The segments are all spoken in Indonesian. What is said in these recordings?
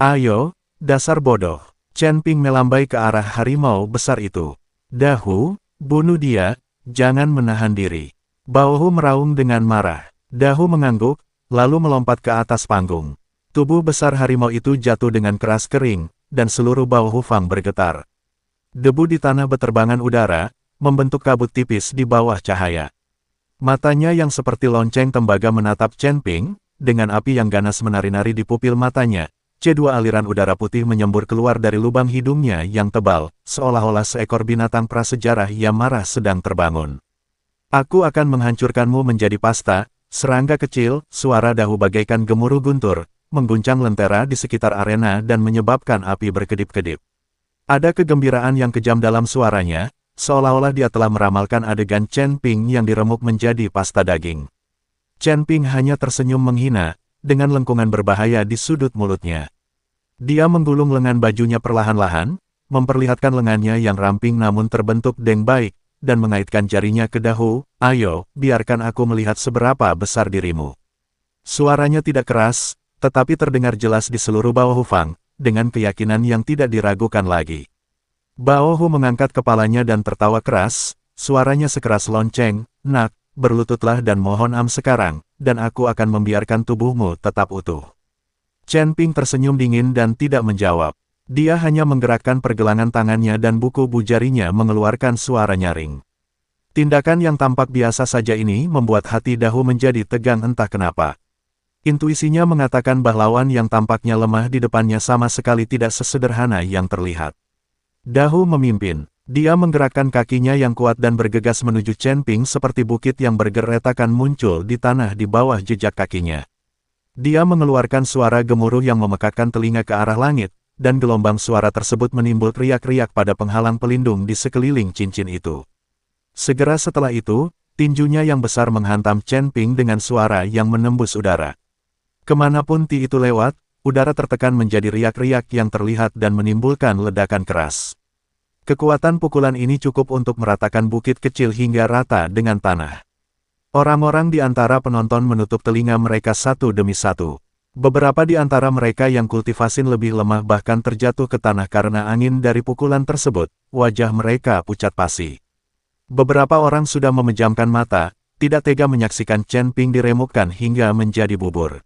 Ayo, dasar bodoh. Chen Ping melambai ke arah harimau besar itu. Dahu, bunuh dia, jangan menahan diri. Baohu meraung dengan marah. Dahu mengangguk, lalu melompat ke atas panggung. Tubuh besar harimau itu jatuh dengan keras kering, dan seluruh Baohu Fang bergetar. Debu di tanah beterbangan udara, membentuk kabut tipis di bawah cahaya. Matanya yang seperti lonceng tembaga menatap Chen Ping, dengan api yang ganas menari-nari di pupil matanya. C2 aliran udara putih menyembur keluar dari lubang hidungnya yang tebal, seolah-olah seekor binatang prasejarah yang marah sedang terbangun. Aku akan menghancurkanmu menjadi pasta, serangga kecil, suara Dahu bagaikan gemuruh guntur, mengguncang lentera di sekitar arena dan menyebabkan api berkedip-kedip. Ada kegembiraan yang kejam dalam suaranya, seolah-olah dia telah meramalkan adegan Chen Ping yang diremuk menjadi pasta daging. Chen Ping hanya tersenyum menghina, dengan lengkungan berbahaya di sudut mulutnya. Dia menggulung lengan bajunya perlahan-lahan, memperlihatkan lengannya yang ramping namun terbentuk deng baik, dan mengaitkan jarinya ke Dahu. Ayo, biarkan aku melihat seberapa besar dirimu. Suaranya tidak keras, tetapi terdengar jelas di seluruh Baohu Fang, dengan keyakinan yang tidak diragukan lagi. Baohu mengangkat kepalanya dan tertawa keras, suaranya sekeras lonceng. Nak, berlututlah dan mohon sekarang, dan aku akan membiarkan tubuhmu tetap utuh. Chen Ping tersenyum dingin dan tidak menjawab. Dia hanya menggerakkan pergelangan tangannya dan buku-buku jarinya mengeluarkan suara nyaring. Tindakan yang tampak biasa saja ini membuat hati Dahu menjadi tegang entah kenapa. Intuisinya mengatakan bahwa lawan yang tampaknya lemah di depannya sama sekali tidak sesederhana yang terlihat. Dahu memimpin. Dia menggerakkan kakinya yang kuat dan bergegas menuju Chen Ping seperti bukit yang bergeretakan muncul di tanah di bawah jejak kakinya. Dia mengeluarkan suara gemuruh yang memekakkan telinga ke arah langit, dan gelombang suara tersebut menimbul riak-riak pada penghalang pelindung di sekeliling cincin itu. Segera setelah itu, tinjunya yang besar menghantam Chen Ping dengan suara yang menembus udara. Kemanapun ti itu lewat, udara tertekan menjadi riak-riak yang terlihat dan menimbulkan ledakan keras. Kekuatan pukulan ini cukup untuk meratakan bukit kecil hingga rata dengan tanah. Orang-orang di antara penonton menutup telinga mereka satu demi satu. Beberapa di antara mereka yang kultivasi lebih lemah bahkan terjatuh ke tanah karena angin dari pukulan tersebut, wajah mereka pucat pasi. Beberapa orang sudah memejamkan mata, tidak tega menyaksikan Chen Ping diremukkan hingga menjadi bubur.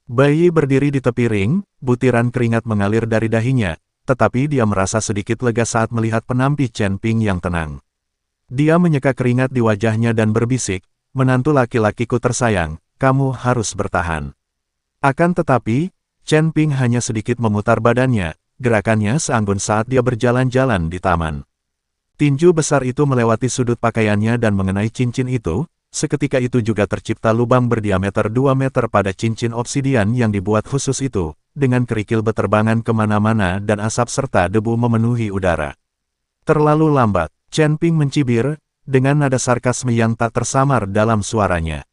Bayi berdiri di tepi ring, butiran keringat mengalir dari dahinya, tetapi dia merasa sedikit lega saat melihat penampi Chen Ping yang tenang. Dia menyeka keringat di wajahnya dan berbisik, menantu laki-lakiku tersayang, kamu harus bertahan. Akan tetapi, Chen Ping hanya sedikit memutar badannya, gerakannya seanggun saat dia berjalan-jalan di taman. Tinju besar itu melewati sudut pakaiannya dan mengenai cincin itu, seketika itu juga tercipta lubang berdiameter 2 meter pada cincin obsidian yang dibuat khusus itu, dengan kerikil beterbangan kemana-mana dan asap serta debu memenuhi udara. Terlalu lambat, Chen Ping mencibir, dengan nada sarkasme yang tak tersamar dalam suaranya.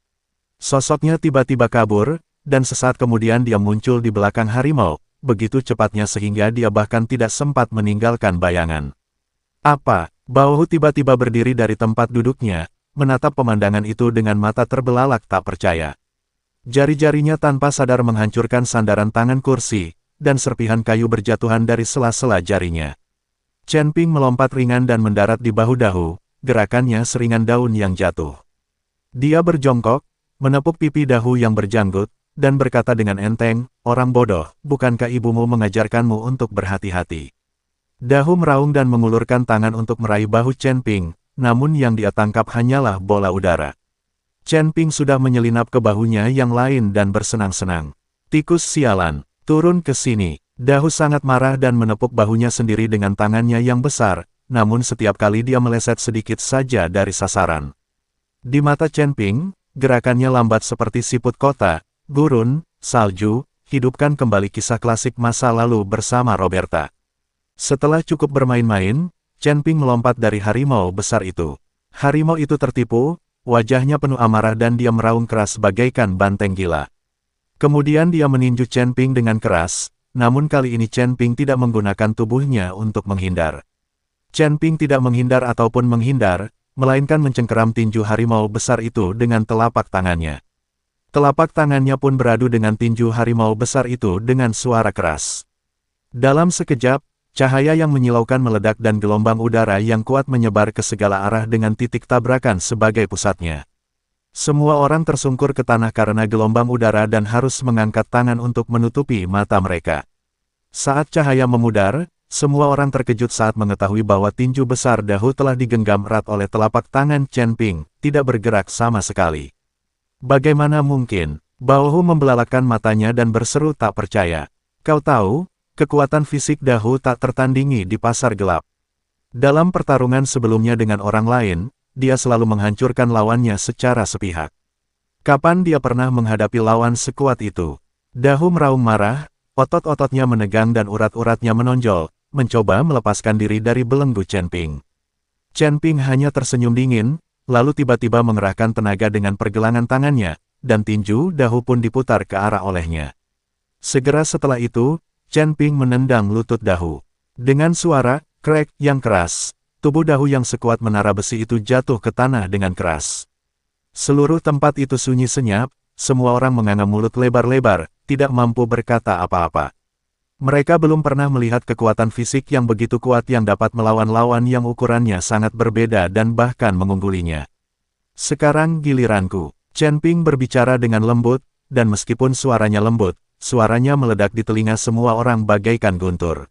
Sosoknya tiba-tiba kabur, dan sesaat kemudian dia muncul di belakang harimau, begitu cepatnya sehingga dia bahkan tidak sempat meninggalkan bayangan. Apa? Baohu tiba-tiba berdiri dari tempat duduknya, menatap pemandangan itu dengan mata terbelalak tak percaya. Jari-jarinya tanpa sadar menghancurkan sandaran tangan kursi, dan serpihan kayu berjatuhan dari sela-sela jarinya. Chen Ping melompat ringan dan mendarat di bahu Dahu, gerakannya seringan daun yang jatuh. Dia berjongkok, menepuk pipi Dahu yang berjanggut, dan berkata dengan enteng, orang bodoh, bukankah ibumu mengajarkanmu untuk berhati-hati? Dahu meraung dan mengulurkan tangan untuk meraih bahu Chen Ping, namun yang dia tangkap hanyalah bola udara. Chen Ping sudah menyelinap ke bahunya yang lain dan bersenang-senang. Tikus sialan, turun ke sini. Dahu sangat marah dan menepuk bahunya sendiri dengan tangannya yang besar, namun setiap kali dia meleset sedikit saja dari sasaran. Di mata Chen Ping, gerakannya lambat seperti siput kota, gurun, salju, hidupkan kembali kisah klasik masa lalu bersama Roberta. Setelah cukup bermain-main, Chen Ping melompat dari harimau besar itu. Harimau itu tertipu, wajahnya penuh amarah dan dia meraung keras bagaikan banteng gila. Kemudian dia meninju Chen Ping dengan keras, namun kali ini Chen Ping tidak menggunakan tubuhnya untuk menghindar. Chen Ping tidak menghindar ataupun menghindar, melainkan mencengkeram tinju harimau besar itu dengan telapak tangannya. Telapak tangannya pun beradu dengan tinju harimau besar itu dengan suara keras. Dalam sekejap, cahaya yang menyilaukan meledak dan gelombang udara yang kuat menyebar ke segala arah dengan titik tabrakan sebagai pusatnya. Semua orang tersungkur ke tanah karena gelombang udara dan harus mengangkat tangan untuk menutupi mata mereka. Saat cahaya memudar, semua orang terkejut saat mengetahui bahwa tinju besar Dahu telah digenggam erat oleh telapak tangan Chen Ping, tidak bergerak sama sekali. Bagaimana mungkin? Bao Hu membelalakan matanya dan berseru tak percaya. Kau tahu, kekuatan fisik Dahu tak tertandingi di pasar gelap. Dalam pertarungan sebelumnya dengan orang lain, dia selalu menghancurkan lawannya secara sepihak. Kapan dia pernah menghadapi lawan sekuat itu? Dahu meraung marah, otot-ototnya menegang dan urat-uratnya menonjol, mencoba melepaskan diri dari belenggu Chen Ping. Chen Ping hanya tersenyum dingin, lalu tiba-tiba mengerahkan tenaga dengan pergelangan tangannya, dan tinju Dahu pun diputar ke arah olehnya. Segera setelah itu, Chen Ping menendang lutut Dahu. Dengan suara krek yang keras, tubuh Dahu yang sekuat menara besi itu jatuh ke tanah dengan keras. Seluruh tempat itu sunyi senyap, semua orang menganga mulut lebar-lebar, tidak mampu berkata apa-apa. Mereka belum pernah melihat kekuatan fisik yang begitu kuat yang dapat melawan lawan yang ukurannya sangat berbeda dan bahkan mengunggulinya. Sekarang giliranku. Chen Ping berbicara dengan lembut, dan meskipun suaranya lembut, suaranya meledak di telinga semua orang bagaikan guntur.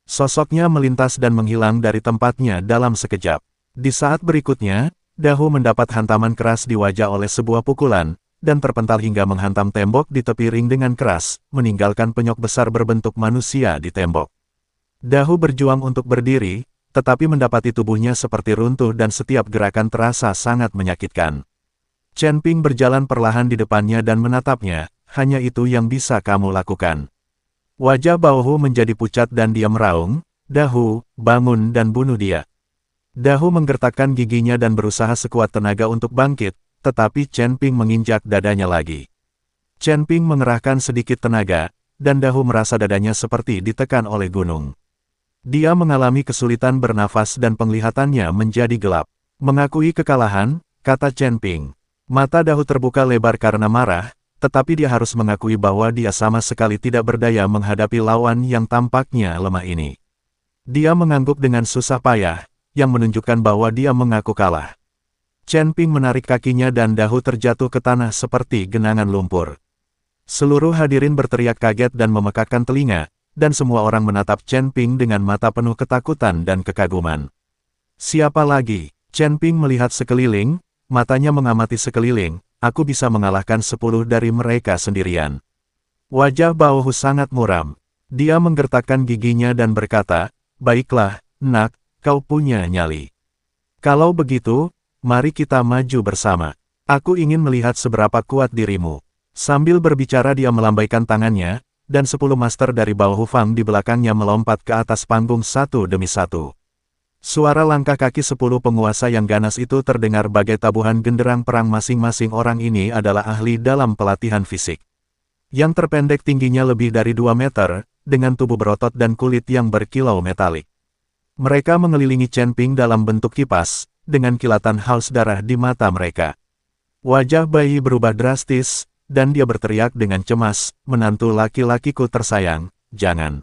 Sosoknya melintas dan menghilang dari tempatnya dalam sekejap. Di saat berikutnya, Dahu mendapat hantaman keras di wajah oleh sebuah pukulan, dan terpental hingga menghantam tembok di tepi ring dengan keras, meninggalkan penyok besar berbentuk manusia di tembok. Dahu berjuang untuk berdiri, tetapi mendapati tubuhnya seperti runtuh dan setiap gerakan terasa sangat menyakitkan. Chen Ping berjalan perlahan di depannya dan menatapnya, hanya itu yang bisa kamu lakukan. Wajah Bao Hu menjadi pucat dan dia meraung, Dahu, bangun dan bunuh dia. Dahu menggertakkan giginya dan berusaha sekuat tenaga untuk bangkit, tetapi Chen Ping menginjak dadanya lagi. Chen Ping mengerahkan sedikit tenaga, dan Dahu merasa dadanya seperti ditekan oleh gunung. Dia mengalami kesulitan bernafas dan penglihatannya menjadi gelap. Mengakui kekalahan, kata Chen Ping. Mata Dahu terbuka lebar karena marah, tetapi dia harus mengakui bahwa dia sama sekali tidak berdaya menghadapi lawan yang tampaknya lemah ini. Dia mengangguk dengan susah payah, yang menunjukkan bahwa dia mengaku kalah. Chen Ping menarik kakinya dan Dahu terjatuh ke tanah seperti genangan lumpur. Seluruh hadirin berteriak kaget dan memekakkan telinga, dan semua orang menatap Chen Ping dengan mata penuh ketakutan dan kekaguman. Siapa lagi? Chen Ping melihat sekeliling, matanya mengamati sekeliling, aku bisa mengalahkan 10 dari mereka sendirian. Wajah Bao Hu sangat muram. Dia menggertakkan giginya dan berkata, baiklah, nak, kau punya nyali. Kalau begitu, mari kita maju bersama. Aku ingin melihat seberapa kuat dirimu. Sambil berbicara dia melambaikan tangannya, dan 10 master dari Bao Hu Fang di belakangnya melompat ke atas panggung satu demi satu. Suara langkah kaki 10 penguasa yang ganas itu terdengar bagai tabuhan genderang perang. Masing-masing orang ini adalah ahli dalam pelatihan fisik. Yang terpendek tingginya lebih dari 2 meter, dengan tubuh berotot dan kulit yang berkilau metalik. Mereka mengelilingi Chen Ping dalam bentuk kipas, dengan kilatan haus darah di mata mereka. Wajah bayi berubah drastis, dan dia berteriak dengan cemas, menantu laki-lakiku tersayang, jangan.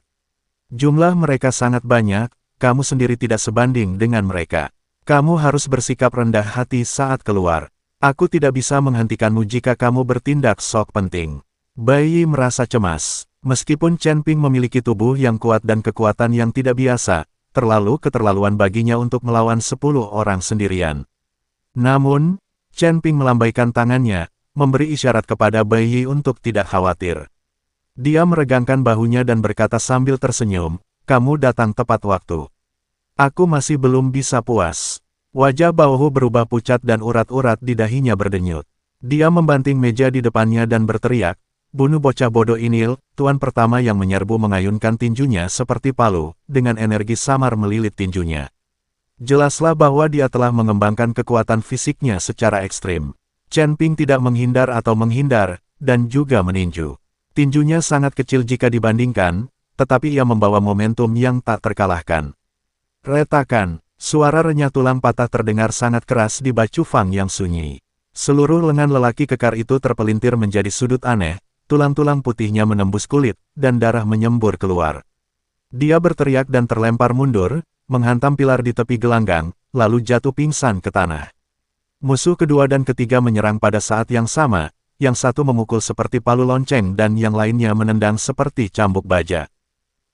Jumlah mereka sangat banyak. Kamu sendiri tidak sebanding dengan mereka. Kamu harus bersikap rendah hati saat keluar. Aku tidak bisa menghentikanmu jika kamu bertindak sok penting. Bayi merasa cemas. Meskipun Chen Ping memiliki tubuh yang kuat dan kekuatan yang tidak biasa, terlalu keterlaluan baginya untuk melawan 10 orang sendirian. Namun, Chen Ping melambaikan tangannya, memberi isyarat kepada bayi untuk tidak khawatir. Dia meregangkan bahunya dan berkata sambil tersenyum, kamu datang tepat waktu. Aku masih belum bisa puas. Wajah Bao Hu berubah pucat dan urat-urat di dahinya berdenyut. Dia membanting meja di depannya dan berteriak, bunuh bocah bodoh ini. Tuan pertama yang menyerbu mengayunkan tinjunya seperti palu, dengan energi samar melilit tinjunya. Jelaslah bahwa dia telah mengembangkan kekuatan fisiknya secara ekstrim. Chen Ping tidak menghindar atau menghindar, dan juga meninju. Tinjunya sangat kecil jika dibandingkan, tetapi ia membawa momentum yang tak terkalahkan. Retakan, suara renyah tulang patah terdengar sangat keras di Bacu Fang yang sunyi. Seluruh lengan lelaki kekar itu terpelintir menjadi sudut aneh, tulang-tulang putihnya menembus kulit, dan darah menyembur keluar. Dia berteriak dan terlempar mundur, menghantam pilar di tepi gelanggang, lalu jatuh pingsan ke tanah. Musuh kedua dan ketiga menyerang pada saat yang sama, yang satu memukul seperti palu lonceng dan yang lainnya menendang seperti cambuk baja.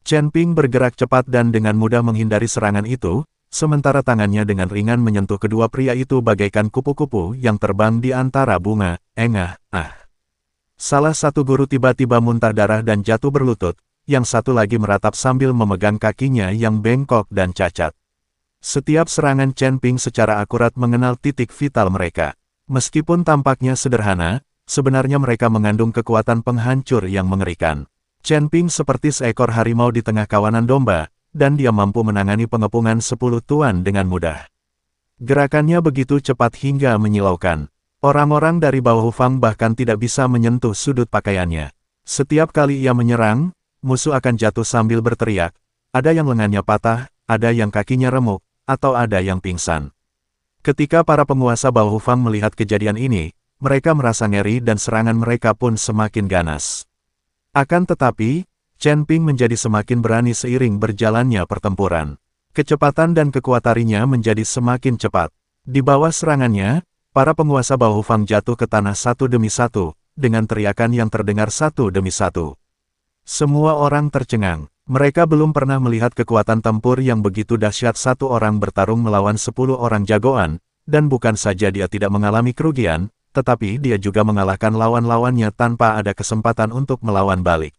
Chen Ping bergerak cepat dan dengan mudah menghindari serangan itu, sementara tangannya dengan ringan menyentuh kedua pria itu bagaikan kupu-kupu yang terbang di antara bunga. Salah satu guru tiba-tiba muntah darah dan jatuh berlutut, yang satu lagi meratap sambil memegang kakinya yang bengkok dan cacat. Setiap serangan Chen Ping secara akurat mengenal titik vital mereka. Meskipun tampaknya sederhana, sebenarnya mereka mengandung kekuatan penghancur yang mengerikan. Chen Ping seperti seekor harimau di tengah kawanan domba, dan dia mampu menangani pengepungan 10 tuan dengan mudah. Gerakannya begitu cepat hingga menyilaukan. Orang-orang dari Bao Hufang bahkan tidak bisa menyentuh sudut pakaiannya. Setiap kali ia menyerang, musuh akan jatuh sambil berteriak. Ada yang lengannya patah, ada yang kakinya remuk, atau ada yang pingsan. Ketika para penguasa Bao Hufang melihat kejadian ini, mereka merasa ngeri dan serangan mereka pun semakin ganas. Akan tetapi, Chen Ping menjadi semakin berani seiring berjalannya pertempuran. Kecepatan dan kekuatannya menjadi semakin cepat. Di bawah serangannya, para penguasa Bao Hufang jatuh ke tanah satu demi satu, dengan teriakan yang terdengar satu demi satu. Semua orang tercengang. Mereka belum pernah melihat kekuatan tempur yang begitu dahsyat satu orang bertarung melawan 10 orang jagoan, dan bukan saja dia tidak mengalami kerugian, tetapi dia juga mengalahkan lawan-lawannya tanpa ada kesempatan untuk melawan balik.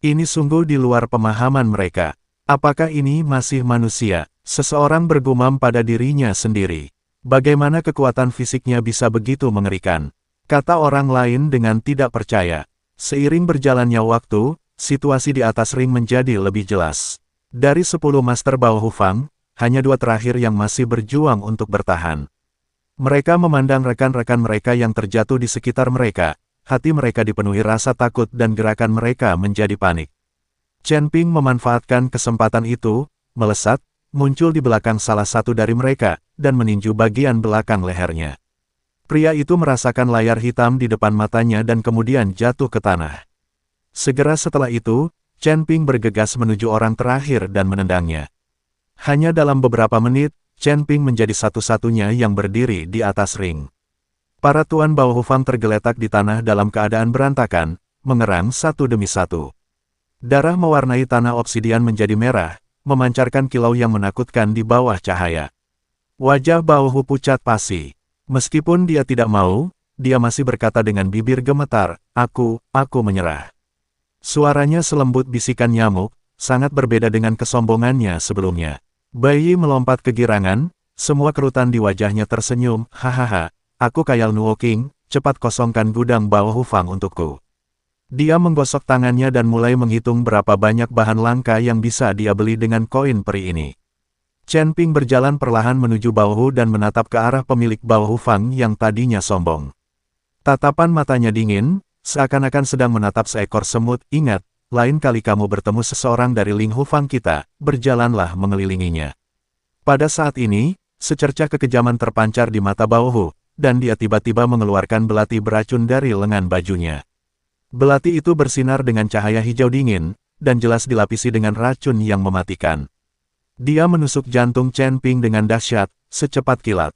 Ini sungguh di luar pemahaman mereka. Apakah ini masih manusia? Seseorang bergumam pada dirinya sendiri. Bagaimana kekuatan fisiknya bisa begitu mengerikan? Kata orang lain dengan tidak percaya. Seiring berjalannya waktu, situasi di atas ring menjadi lebih jelas. Dari 10 Master Bao Hufang, hanya 2 terakhir yang masih berjuang untuk bertahan. Mereka memandang rekan-rekan mereka yang terjatuh di sekitar mereka, hati mereka dipenuhi rasa takut dan gerakan mereka menjadi panik. Chen Ping memanfaatkan kesempatan itu, melesat, muncul di belakang salah satu dari mereka, dan meninju bagian belakang lehernya. Pria itu merasakan layar hitam di depan matanya dan kemudian jatuh ke tanah. Segera setelah itu, Chen Ping bergegas menuju orang terakhir dan menendangnya. Hanya dalam beberapa menit, Chen Ping menjadi satu-satunya yang berdiri di atas ring. Para tuan Bao Hufang tergeletak di tanah dalam keadaan berantakan, mengerang satu demi satu. Darah mewarnai tanah obsidian menjadi merah, memancarkan kilau yang menakutkan di bawah cahaya. Wajah Bao Hu pucat pasi. Meskipun dia tidak mau, dia masih berkata dengan bibir gemetar, aku menyerah. Suaranya selembut bisikan nyamuk, sangat berbeda dengan kesombongannya sebelumnya. Bai Yi melompat kegirangan, semua kerutan di wajahnya tersenyum, hahaha, aku Kayal Nuo King, cepat kosongkan gudang Bao Hufang untukku. Dia menggosok tangannya dan mulai menghitung berapa banyak bahan langka yang bisa dia beli dengan koin peri ini. Chen Ping berjalan perlahan menuju Bao Hu dan menatap ke arah pemilik Bao Hufang yang tadinya sombong. Tatapan matanya dingin, seakan-akan sedang menatap seekor semut. Ingat, lain kali kamu bertemu seseorang dari Ling Hufang kita, berjalanlah mengelilinginya. Pada saat ini, secercah kekejaman terpancar di mata Bao Hu, dan dia tiba-tiba mengeluarkan belati beracun dari lengan bajunya. Belati itu bersinar dengan cahaya hijau dingin, dan jelas dilapisi dengan racun yang mematikan. Dia menusuk jantung Chen Ping dengan dahsyat, secepat kilat.